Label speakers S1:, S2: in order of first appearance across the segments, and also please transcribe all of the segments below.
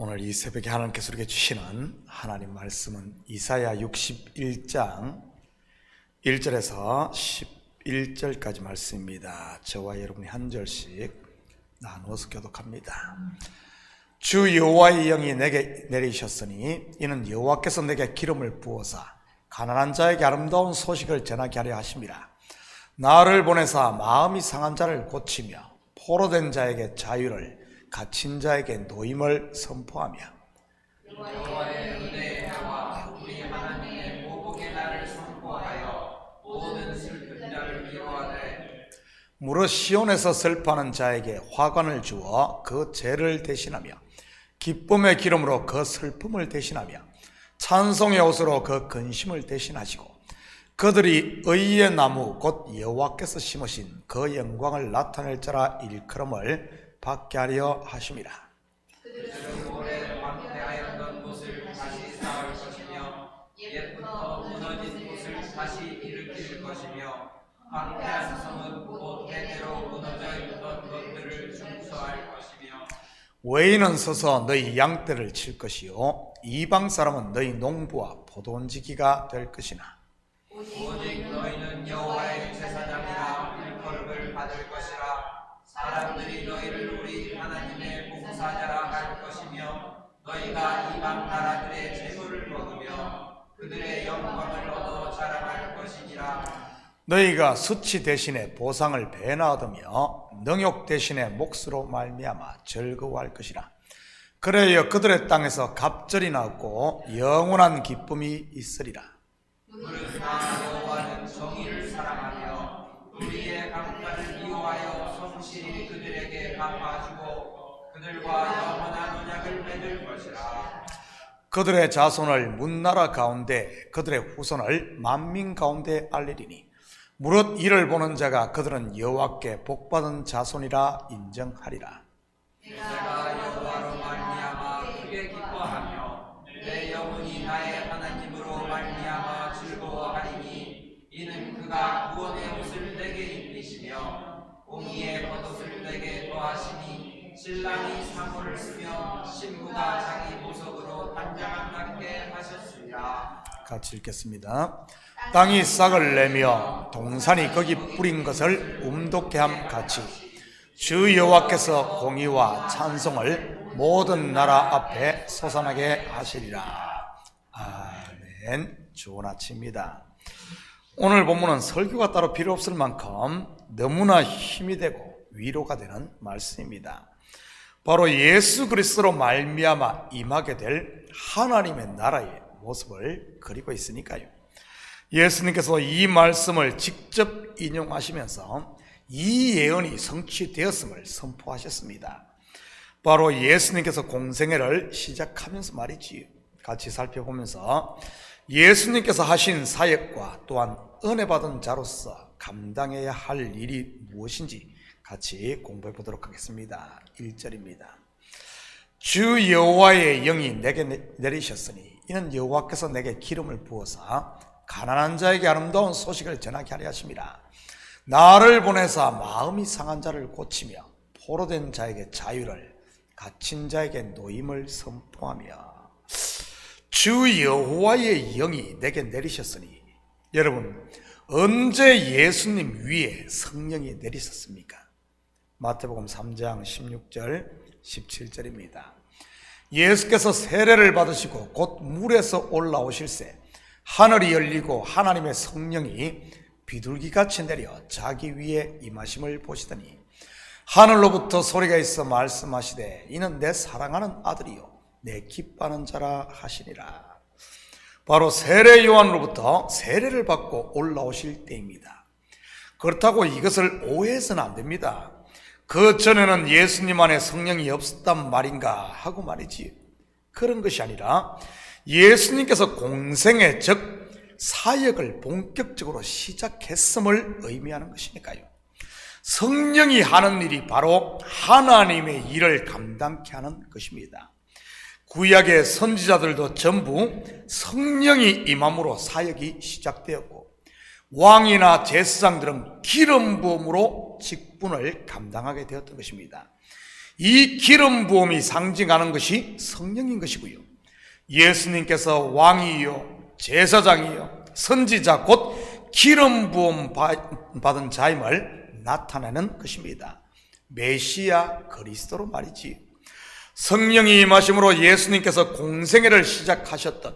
S1: 오늘 이 새벽에 하나님께서 우리에게 주시는 하나님 말씀은 이사야 61장 1절에서 11절까지 말씀입니다. 저와 여러분이 한 절씩 나누어서 교독합니다. 주 여호와의 영이 내게 내리셨으니 이는 여호와께서 내게 기름을 부어사 가난한 자에게 아름다운 소식을 전하게 하려 하심이라. 나를 보내사 마음이 상한 자를 고치며 포로된 자에게 자유를, 갇힌 자에게 노임을 선포하며
S2: 여호와의 은혜와 우리 하나님의 보복의 날을 선포하여 모든 슬픈 자를 위로하되,
S1: 무릇 시온에서 슬퍼하는 자에게 화관을 주어 그 죄를 대신하며 기쁨의 기름으로 그 슬픔을 대신하며 찬송의 옷으로 그 근심을 대신하시고 그들이 의의 나무 곧 여호와께서 심으신 그 영광을 나타낼 자라 일컬음을 받게 하려 하심이라.
S2: 그들은 오래 황폐하였던 곳을 다시 쌓을 것이며 옛부터 무너진 곳을 다시 일으킬 것이며 황폐한 성은 곧 대대로 무너져 있던 것들을 중수할 것이며
S1: 외인은 서서 너희 양떼를 칠 것이요 이방 사람은 너희 농부와 포도원지기가 될 것이나
S2: 오직 너희는 여호와의 제사장이라 일컬음을 받을 것이라. 사람들이 너희를 우리 하나님의 봉사자라 할 것이며 너희가 이방 나라들의 재물을 먹으며 그들의 영광을 얻어 자랑할 것이니라.
S1: 너희가 수치 대신에 보상을 배나 얻으며 능욕 대신에 몫으로 말미암아 즐거워할 것이라. 그래야 그들의 땅에서 갑절이 나고 영원한 기쁨이 있으리라.
S2: 무릇 나 여호와는 정의를 사랑하며 우리의 강가를 미워하여 성실히 그들에게 갚아주고 그들과 영원한 언약을 맺을 것이라.
S1: 그들의 자손을 문나라 가운데 그들의 후손을 만민 가운데 알리리니 무릇 이를 보는 자가 그들은 여호와께 복받은 자손이라 인정하리라.
S2: 내가 여호와로 말미암아 크게 기뻐하며 내 영혼이 나의 하나님으로 말미암아 즐거워하리니 이는 그가 구원의 옷을 내게 입히시며 공의의 겉옷을 내게 더하시니 신랑이 사모를 쓰며 신부가 자기 보석으로 단장함답게 하셨으리라.
S1: 같이 읽겠습니다. 땅이 싹을 내며 동산이 거기 뿌린 것을 움돋게 함 같이 주 여호와께서 공의와 찬송을 모든 나라 앞에 솟아나게 하시리라. 아멘. 좋은 아침입니다. 오늘 본문은 설교가 따로 필요 없을 만큼 너무나 힘이 되고 위로가 되는 말씀입니다. 바로 예수 그리스도로 말미암아 임하게 될 하나님의 나라의 모습을 그리고 있으니까요. 예수님께서 이 말씀을 직접 인용하시면서 이 예언이 성취되었음을 선포하셨습니다. 바로 예수님께서 공생애를 시작하면서 말이지요. 같이 살펴보면서 예수님께서 하신 사역과 또한 은혜 받은 자로서 감당해야 할 일이 무엇인지 같이 공부해 보도록 하겠습니다. 1절입니다. 주 여호와의 영이 내게 내리셨으니 이는 여호와께서 내게 기름을 부어서 가난한 자에게 아름다운 소식을 전하게 하려 하심이라. 나를 보내사 마음이 상한 자를 고치며 포로된 자에게 자유를, 갇힌 자에게 노임을 선포하며. 주 여호와의 영이 내게 내리셨으니, 여러분 언제 예수님 위에 성령이 내리셨습니까? 마태복음 3장 16절 17절입니다. 예수께서 세례를 받으시고 곧 물에서 올라오실새 하늘이 열리고 하나님의 성령이 비둘기같이 내려 자기 위에 임하심을 보시더니 하늘로부터 소리가 있어 말씀하시되 이는 내 사랑하는 아들이요 내 기뻐하는 자라 하시니라. 바로 세례 요한으로부터 세례를 받고 올라오실 때입니다. 그렇다고 이것을 오해해서는 안 됩니다. 그 전에는 예수님 안에 성령이 없었단 말인가 하고 말이지. 그런 것이 아니라 예수님께서 공생애 즉 사역을 본격적으로 시작했음을 의미하는 것이니까요. 성령이 하는 일이 바로 하나님의 일을 감당케 하는 것입니다. 구약의 선지자들도 전부 성령이 임함으로 사역이 시작되었고 왕이나 제사장들은 기름 부음으로 직분을 감당하게 되었던 것입니다. 이 기름 부음이 상징하는 것이 성령인 것이고요. 예수님께서 왕이요 제사장이요 선지자 곧 기름 부음 받은 자임을 나타내는 것입니다. 메시아 그리스도로 말이지. 성령이 임하심으로 예수님께서 공생애를 시작하셨던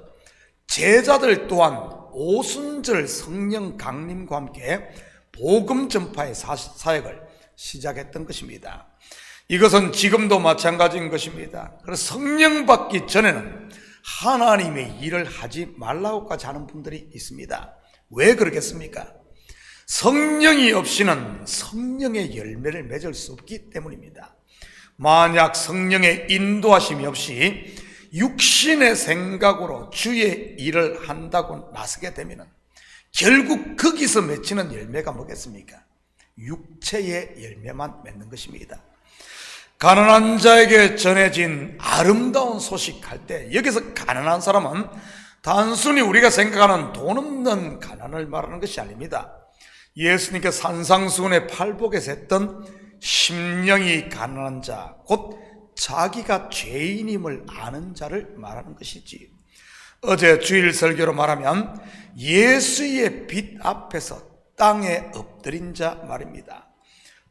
S1: 제자들 또한 오순절 성령 강림과 함께 복음 전파의 사역을 시작했던 것입니다. 이것은 지금도 마찬가지인 것입니다. 그래서 성령 받기 전에는 하나님의 일을 하지 말라고까지 하는 분들이 있습니다. 왜 그러겠습니까? 성령이 없이는 성령의 열매를 맺을 수 없기 때문입니다. 만약 성령의 인도하심이 없이 육신의 생각으로 주의 일을 한다고 나서게 되면 결국 거기서 맺히는 열매가 뭐겠습니까? 육체의 열매만 맺는 것입니다. 가난한 자에게 전해진 아름다운 소식 할 때 여기서 가난한 사람은 단순히 우리가 생각하는 돈 없는 가난을 말하는 것이 아닙니다. 예수님께 산상수훈의 팔복에서 했던 심령이 가난한 자, 곧 자기가 죄인임을 아는 자를 말하는 것이지. 어제 주일 설교로 말하면 예수의 빛 앞에서 땅에 엎드린 자 말입니다.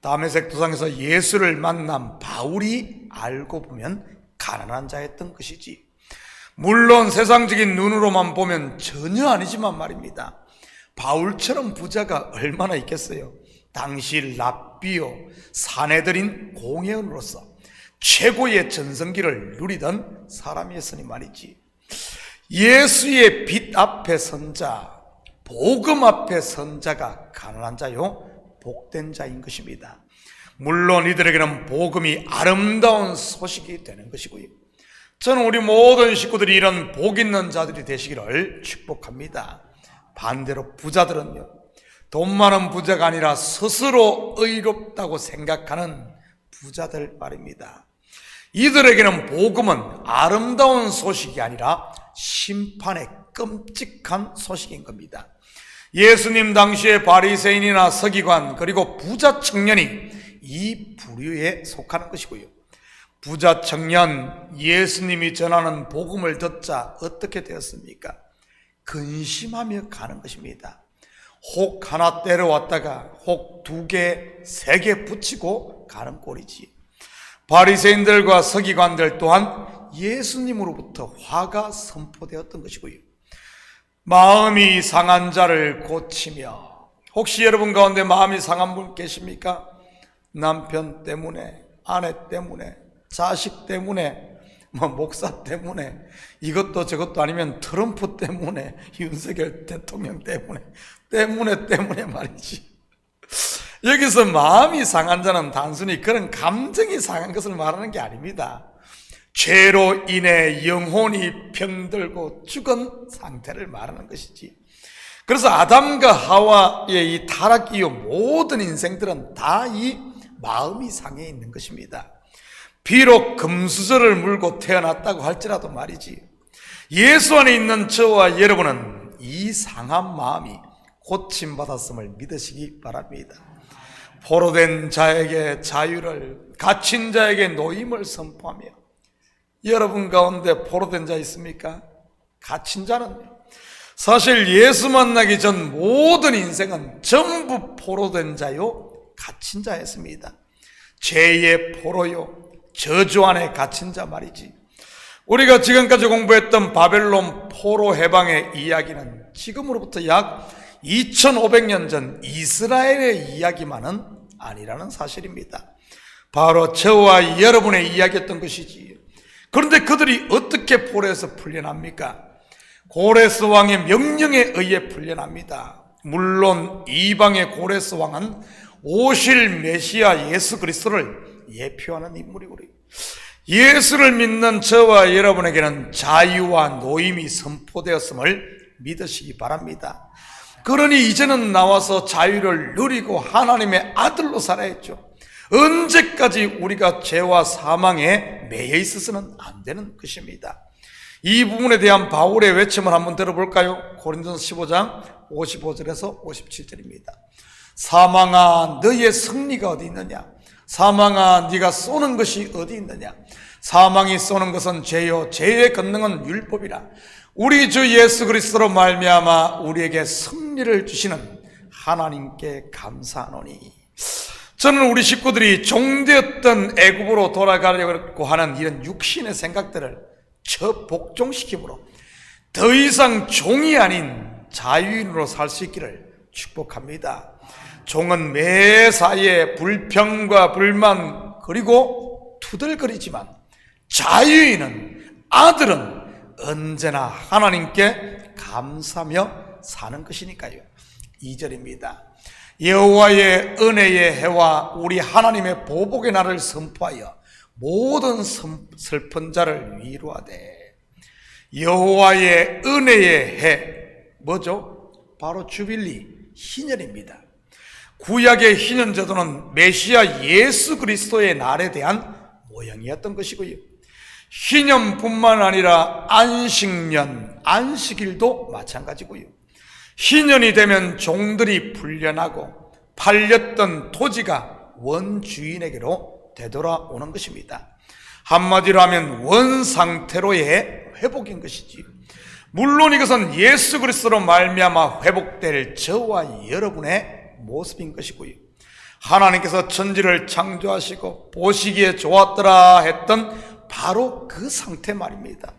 S1: 다메섹 도상에서 예수를 만난 바울이 알고 보면 가난한 자였던 것이지. 물론 세상적인 눈으로만 보면 전혀 아니지만 말입니다. 바울처럼 부자가 얼마나 있겠어요. 당시 랍비오 사내들인 공회원으로서 최고의 전성기를 누리던 사람이었으니 말이지. 예수의 빛 앞에 선 자, 복음 앞에 선 자가 가난한 자요 복된 자인 것입니다. 물론 이들에게는 복음이 아름다운 소식이 되는 것이고요. 저는 우리 모든 식구들이 이런 복 있는 자들이 되시기를 축복합니다. 반대로 부자들은요, 돈 많은 부자가 아니라 스스로 의롭다고 생각하는 부자들 말입니다. 이들에게는 복음은 아름다운 소식이 아니라 심판의 끔찍한 소식인 겁니다. 예수님 당시의 바리새인이나 서기관 그리고 부자 청년이 이 부류에 속하는 것이고요. 부자 청년 예수님이 전하는 복음을 듣자 어떻게 되었습니까? 근심하며 가는 것입니다. 혹 하나 때려왔다가 혹 2개, 3개 붙이고 가는 꼴이지. 바리새인들과 서기관들 또한 예수님으로부터 화가 선포되었던 것이고요. 마음이 상한 자를 고치며, 혹시 여러분 가운데 마음이 상한 분 계십니까? 남편 때문에, 아내 때문에, 자식 때문에, 목사 때문에, 이것도 저것도 아니면 트럼프 때문에, 윤석열 대통령 때문에 말이지. 여기서 마음이 상한 자는 단순히 그런 감정이 상한 것을 말하는 게 아닙니다. 죄로 인해 영혼이 병들고 죽은 상태를 말하는 것이지. 그래서 아담과 하와의 이 타락 이후 모든 인생들은 다 이 마음이 상해 있는 것입니다. 비록 금수저를 물고 태어났다고 할지라도 말이지, 예수 안에 있는 저와 여러분은 이 상한 마음이 고침받았음을 믿으시기 바랍니다. 포로된 자에게 자유를, 갇힌 자에게 노임을 선포하며, 여러분 가운데 포로된 자 있습니까? 갇힌 자는요, 사실 예수 만나기 전 모든 인생은 전부 포로된 자요 갇힌 자였습니다. 죄의 포로요, 저주 안에 갇힌 자 말이지. 우리가 지금까지 공부했던 바벨론 포로 해방의 이야기는 지금으로부터 약 2500년 전 이스라엘의 이야기만은 아니라는 사실입니다. 바로 저와 여러분의 이야기였던 것이지. 그런데 그들이 어떻게 포로에서 풀려납니까? 고레스 왕의 명령에 의해 풀려납니다. 물론 이방의 고레스 왕은 오실 메시아 예수 그리스도를 예표하는 인물이고요. 예수를 믿는 저와 여러분에게는 자유와 노임이 선포되었음을 믿으시기 바랍니다. 그러니 이제는 나와서 자유를 누리고 하나님의 아들로 살아야죠. 언제까지 우리가 죄와 사망에 매여 있어서는 안 되는 것입니다. 이 부분에 대한 바울의 외침을 한번 들어볼까요? 고린도서 15장 55절에서 57절입니다. 사망아 너희의 승리가 어디 있느냐? 사망아 네가 쏘는 것이 어디 있느냐? 사망이 쏘는 것은 죄요 죄의 권능은 율법이라. 우리 주 예수 그리스도로 말미암아 우리에게 승리를 주시는 하나님께 감사하노니. 저는 우리 식구들이 종되었던 애굽으로 돌아가려고 하는 이런 육신의 생각들을 복종시키므로 더 이상 종이 아닌 자유인으로 살 수 있기를 축복합니다. 종은 매사에 불평과 불만 그리고 투덜거리지만 자유인은, 아들은 언제나 하나님께 감사하며 사는 것이니까요. 2절입니다. 여호와의 은혜의 해와 우리 하나님의 보복의 날을 선포하여 모든 슬픈 자를 위로하되. 여호와의 은혜의 해 뭐죠? 바로 주빌리 희년입니다. 구약의 희년제도는 메시아 예수 그리스도의 날에 대한 모형이었던 것이고요. 희년뿐만 아니라 안식년, 안식일도 마찬가지고요. 희년이 되면 종들이 풀려나고 팔렸던 토지가 원주인에게로 되돌아오는 것입니다. 한마디로 하면 원상태로의 회복인 것이지요. 물론 이것은 예수 그리스도로 말미암아 회복될 저와 여러분의 모습인 것이고요. 하나님께서 천지를 창조하시고 보시기에 좋았더라 했던 바로 그 상태 말입니다.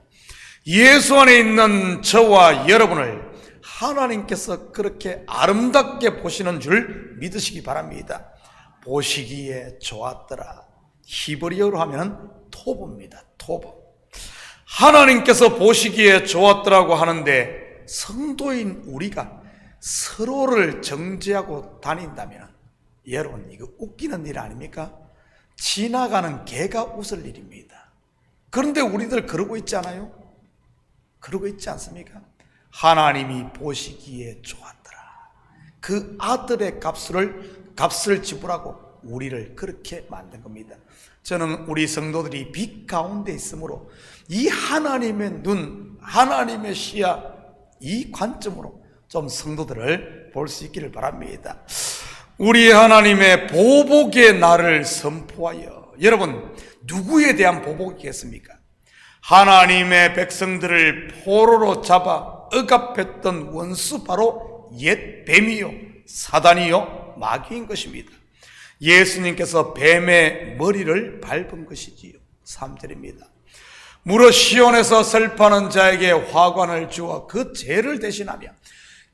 S1: 예수 안에 있는 저와 여러분을 하나님께서 그렇게 아름답게 보시는 줄 믿으시기 바랍니다. 보시기에 좋았더라. 히브리어로 하면 토브입니다. 토브. 하나님께서 보시기에 좋았더라고 하는데 성도인 우리가 서로를 정죄하고 다닌다면 여러분 이거 웃기는 일 아닙니까? 지나가는 개가 웃을 일입니다. 그런데 우리들 그러고 있지 않아요? 그러고 있지 않습니까? 하나님이 보시기에 좋았더라. 그 아들의 값을 지불하고 우리를 그렇게 만든 겁니다. 저는 우리 성도들이 빛 가운데 있으므로 이 하나님의 눈, 하나님의 시야, 이 관점으로 좀 성도들을 볼 수 있기를 바랍니다. 우리 하나님의 보복의 날을 선포하여. 여러분 누구에 대한 보복이겠습니까? 하나님의 백성들을 포로로 잡아 억압했던 원수 바로 옛 뱀이요 사단이요 마귀인 것입니다. 예수님께서 뱀의 머리를 밟은 것이지요. 3절입니다. 무릇 시온에서 슬퍼하는 자에게 화관을 주어 그 죄를 대신하며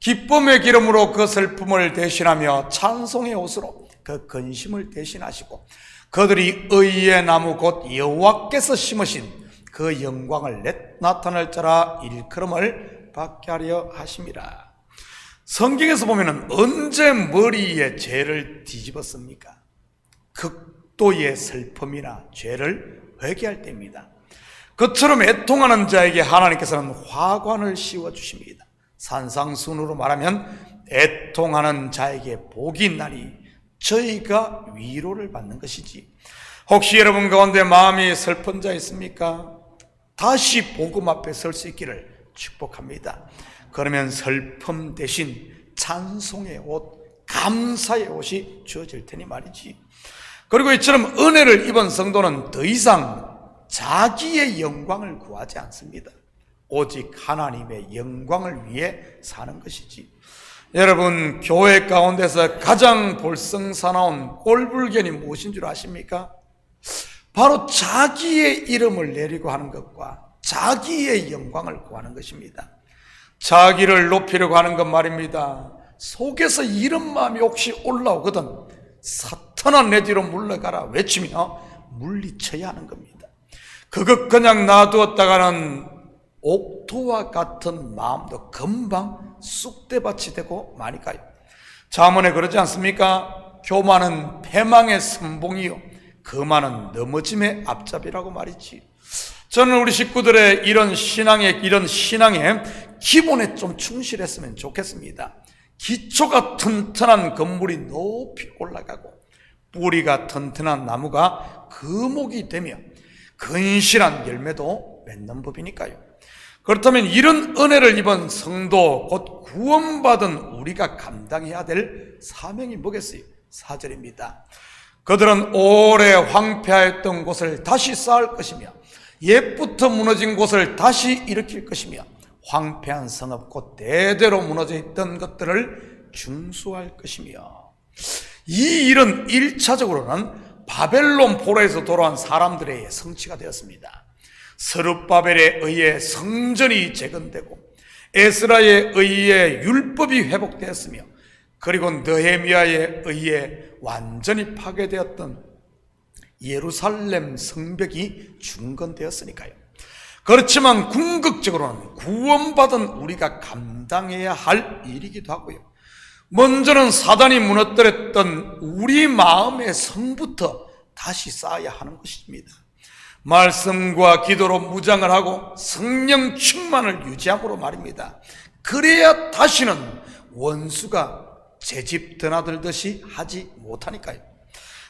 S1: 기쁨의 기름으로 그 슬픔을 대신하며 찬송의 옷으로 그 근심을 대신하시고 그들이 의의 나무 곧 여호와께서 심으신 그 영광을 나타낼 자라 일컬음을 받게 하려 하심이라. 성경에서 보면 언제 머리에 죄를 뒤집었습니까? 극도의 슬픔이나 죄를 회개할 때입니다. 그처럼 애통하는 자에게 하나님께서는 화관을 씌워주십니다. 산상순으로 말하면 애통하는 자에게 복이 있나니 저희가 위로를 받는 것이지. 혹시 여러분 가운데 마음이 슬픈 자 있습니까? 다시 복음 앞에 설 수 있기를 축복합니다. 그러면 슬픔 대신 찬송의 옷, 감사의 옷이 주어질 테니 말이지. 그리고 이처럼 은혜를 입은 성도는 더 이상 자기의 영광을 구하지 않습니다. 오직 하나님의 영광을 위해 사는 것이지. 여러분 교회 가운데서 가장 볼썽사나운 꼴불견이 무엇인 줄 아십니까? 바로 자기의 이름을 내리고 하는 것과 자기의 영광을 구하는 것입니다. 자기를 높이려고 하는 것 말입니다. 속에서 이런 마음이 혹시 올라오거든 사탄아 내 뒤로 물러가라 외치며 물리쳐야 하는 겁니다. 그것 그냥 놔두었다가는 옥토와 같은 마음도 금방 쑥대밭이 되고 많이 가요. 잠언에 그러지 않습니까? 교만은 패망의 선봉이요 거만은 넘어짐의 앞잡이라고 말이지. 저는 우리 식구들의 이런 신앙의 기본에 좀 충실했으면 좋겠습니다. 기초가 튼튼한 건물이 높이 올라가고 뿌리가 튼튼한 나무가 거목이 되며 근실한 열매도 맺는 법이니까요. 그렇다면 이런 은혜를 입은 성도 곧 구원받은 우리가 감당해야 될 사명이 뭐겠어요? 4절입니다. 그들은 오래 황폐하였던 곳을 다시 쌓을 것이며 옛부터 무너진 곳을 다시 일으킬 것이며 황폐한 성읍 곧 대대로 무너져 있던 것들을 중수할 것이며, 이 일은 1차적으로는 바벨론 포로에서 돌아온 사람들의 성취가 되었습니다. 스룹바벨에 의해 성전이 재건되고 에스라에 의해 율법이 회복되었으며, 그리고 느헤미야에 의해 완전히 파괴되었던 예루살렘 성벽이 중건되었으니까요. 그렇지만 궁극적으로는 구원받은 우리가 감당해야 할 일이기도 하고요. 먼저는 사단이 무너뜨렸던 우리 마음의 성부터 다시 쌓아야 하는 것입니다. 말씀과 기도로 무장을 하고 성령 충만을 유지함으로 말입니다. 그래야 다시는 원수가 제집 드나들듯이 하지 못하니까요.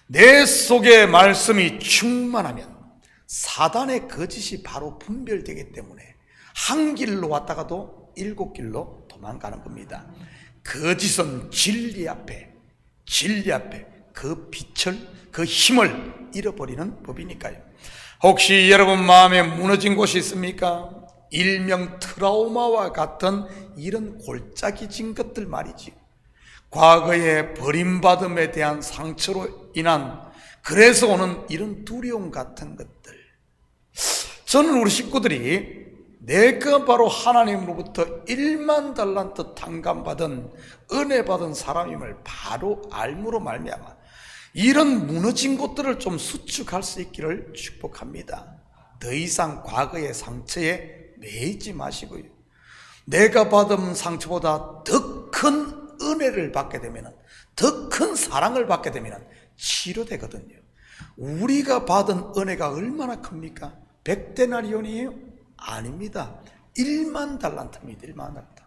S1: 내 속에 말씀이 충만하면 사단의 거짓이 바로 분별되기 때문에 한 길로 왔다가도 7길로 도망가는 겁니다. 거짓은 진리 앞에 그 빛을, 그 힘을 잃어버리는 법이니까요. 혹시 여러분 마음에 무너진 곳이 있습니까? 일명 트라우마와 같은 이런 골짜기 진 것들 말이지. 과거의 버림받음에 대한 상처로 인한, 그래서 오는 이런 두려움 같은 것들. 저는 우리 식구들이 내가 바로 하나님으로부터 1만 달란트 탕감받은 은혜 받은 사람임을 바로 알므로 말미암아 이런 무너진 곳들을 좀 수축할 수 있기를 축복합니다. 더 이상 과거의 상처에 매이지 마시고요. 내가 받은 상처보다 더 큰 은혜를 받게 되면, 더 큰 사랑을 받게 되면 치료되거든요. 우리가 받은 은혜가 얼마나 큽니까? 100데나리온이에요? 아닙니다. 1만 달란트입니다. 1만 달란트.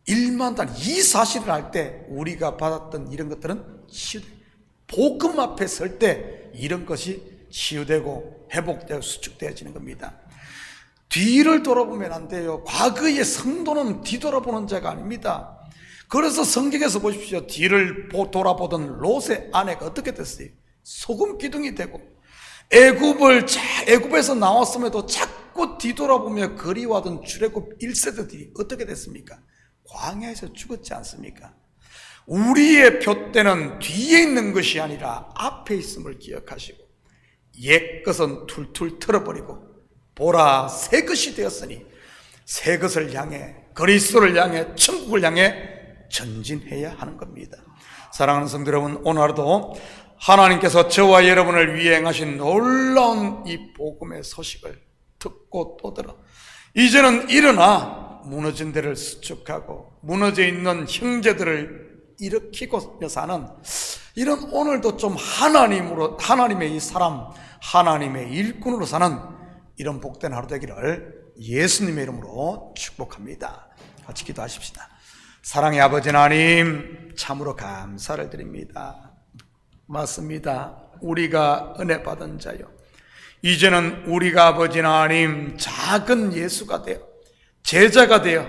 S1: 1만 달란트. 이 사실을 알 때 우리가 받았던 이런 것들은 치유돼요. 복음 앞에 설 때 이런 것이 치유되고 회복되고 수축되어지는 겁니다. 뒤를 돌아보면 안 돼요. 과거의 성도는 뒤돌아보는 자가 아닙니다. 그래서 성경에서 보십시오. 뒤를 돌아보던 롯의 아내가 어떻게 됐어요? 소금 기둥이 되고, 애굽에서 나왔음에도 자꾸 뒤돌아보며 그리워하던 출애굽 1세대들이 어떻게 됐습니까? 광야에서 죽었지 않습니까? 우리의 표대는 뒤에 있는 것이 아니라 앞에 있음을 기억하시고, 옛 것은 툴툴 털어버리고 보라 새 것이 되었으니 새 것을 향해, 그리스도를 향해, 천국을 향해 전진해야 하는 겁니다. 사랑하는 성도 여러분, 오늘 하루도 하나님께서 저와 여러분을 위해 행하신 놀라운 이 복음의 소식을 듣고 또 들어 이제는 일어나 무너진 데를 수축하고 무너져 있는 형제들을 일으키고 사는 이런, 오늘도 좀 하나님의 이 사람, 하나님의 일꾼으로 사는 이런 복된 하루 되기를 예수님의 이름으로 축복합니다. 같이 기도하십시다. 사랑의 아버지 하나님, 참으로 감사를 드립니다. 맞습니다. 우리가 은혜 받은 자요, 이제는 우리가 아버지 하나님 작은 예수가 되어 제자가 되어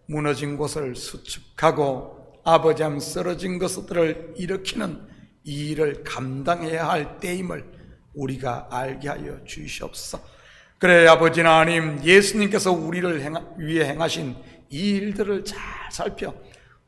S1: 무너진 곳을 수축하고 아버지 하나님 쓰러진 것들을 일으키는 이 일을 감당해야 할 때임을 우리가 알게 하여 주시옵소서. 그래 아버지 하나님, 예수님께서 우리를 위해 행하신 이 일들을 잘 살펴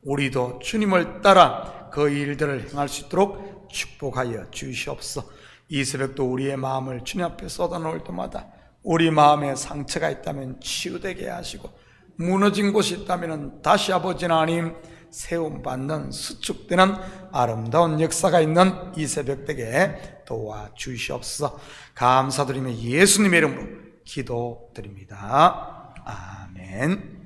S1: 우리도 주님을 따라 그 일들을 행할 수 있도록 축복하여 주시옵소서. 이 새벽도 우리의 마음을 주님 앞에 쏟아놓을 때마다 우리 마음에 상처가 있다면 치유되게 하시고, 무너진 곳이 있다면 다시 아버지 하나님 세움받는, 수축되는 아름다운 역사가 있는 이 새벽 되게 도와주시옵소서. 감사드리며 예수님의 이름으로 기도드립니다. 아멘.